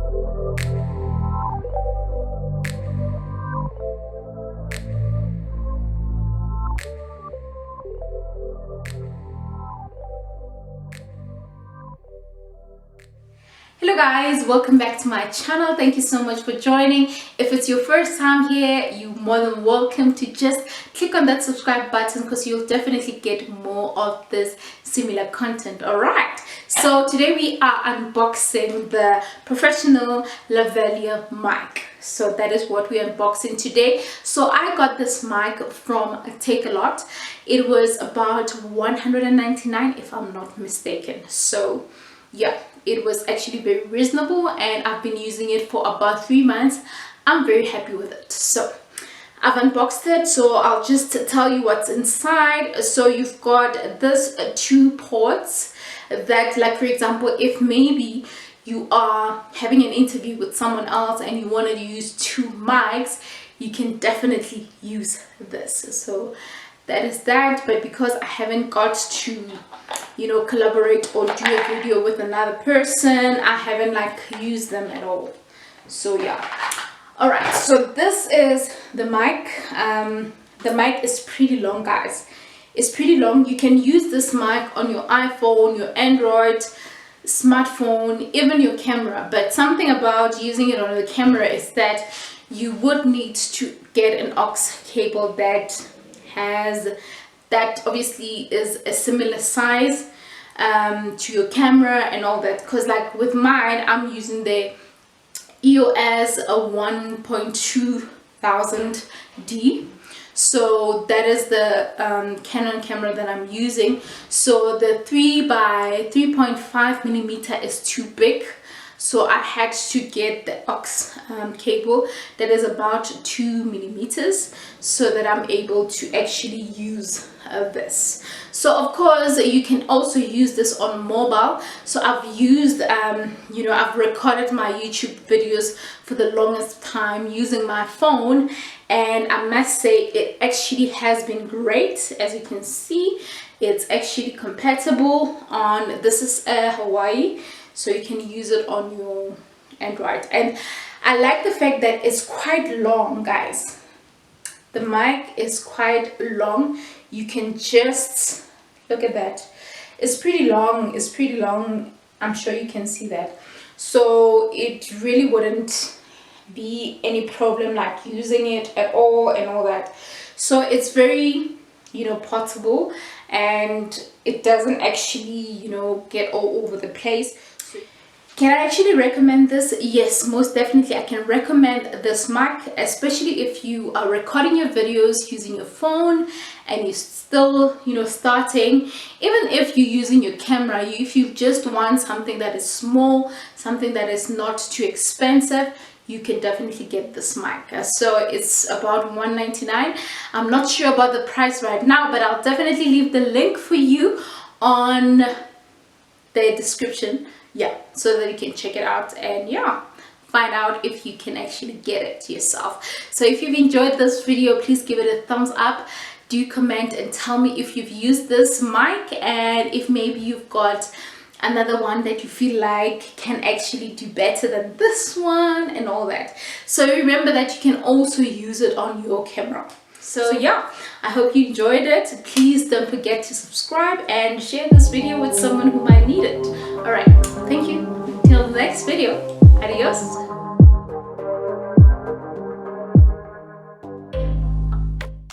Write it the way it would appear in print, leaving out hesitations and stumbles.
Hello guys, welcome back to my channel. Thank you so much for joining. If it's your first time here, you're more than welcome to just click on that subscribe button because you'll definitely get more of this similar content. All right, so today we are unboxing the professional Lavalier mic. So that is what we're unboxing today. So I got this mic from Take A Lot. It was about $199 if I'm not mistaken. So yeah, it was actually very reasonable and I've been using it for about 3 months. I'm very happy with it. So I've unboxed it, so I'll just tell you what's inside. So you've got this 2 ports that, like for example, if maybe you are having an interview with someone else and you wanted to use 2 mics, you can definitely use this. So that is that. But because I haven't got to, you know, collaborate or do a video with another person, I haven't like used them at all. So yeah. All right, so this is the mic. The mic is pretty long, guys. It's pretty long. You can use this mic on your iPhone, your Android smartphone, even your camera. But something about using it on the camera is that you would need to get an aux cable that obviously is a similar size to your camera and all that, because like with mine, I'm using the EOS 1.2000D. So that is the Canon camera that I'm using. So the 3 by 3.5 millimeter is too big, so I had to get the aux cable that is about 2 millimeters so that I'm able to actually use this. So of course you can also use this on mobile. So I've used you know, I've recorded my YouTube videos for the longest time using my phone, and I must say it actually has been great. As you can see, it's actually compatible on, this is Hawaii, so you can use it on your Android. And I like the fact that it's quite long, guys. The mic is quite long. You can just look at that. It's pretty long. It's pretty long. I'm sure you can see that. So it really wouldn't be any problem like using it at all and all that. So it's very, you know, portable, and it doesn't actually, you know, get all over the place. Can I actually recommend this? Yes, most definitely I can recommend this mic, especially if you are recording your videos using your phone and you're still, you know, starting. Even if you're using your camera, if you just want something that is small, something that is not too expensive, you can definitely get this mic. So it's about $199. I'm not sure about the price right now, but I'll definitely leave the link for you on the description, yeah, so that you can check it out and yeah, find out if you can actually get it yourself. So if you've enjoyed this video, please give it a thumbs up. Do comment and tell me if you've used this mic, and if maybe you've got another one that you feel like can actually do better than this one and all that. So remember that you can also use it on your camera. So yeah, I hope you enjoyed it. Please don't forget to subscribe and share this video with someone who might need it. All right, thank you. Till the next video. Adios.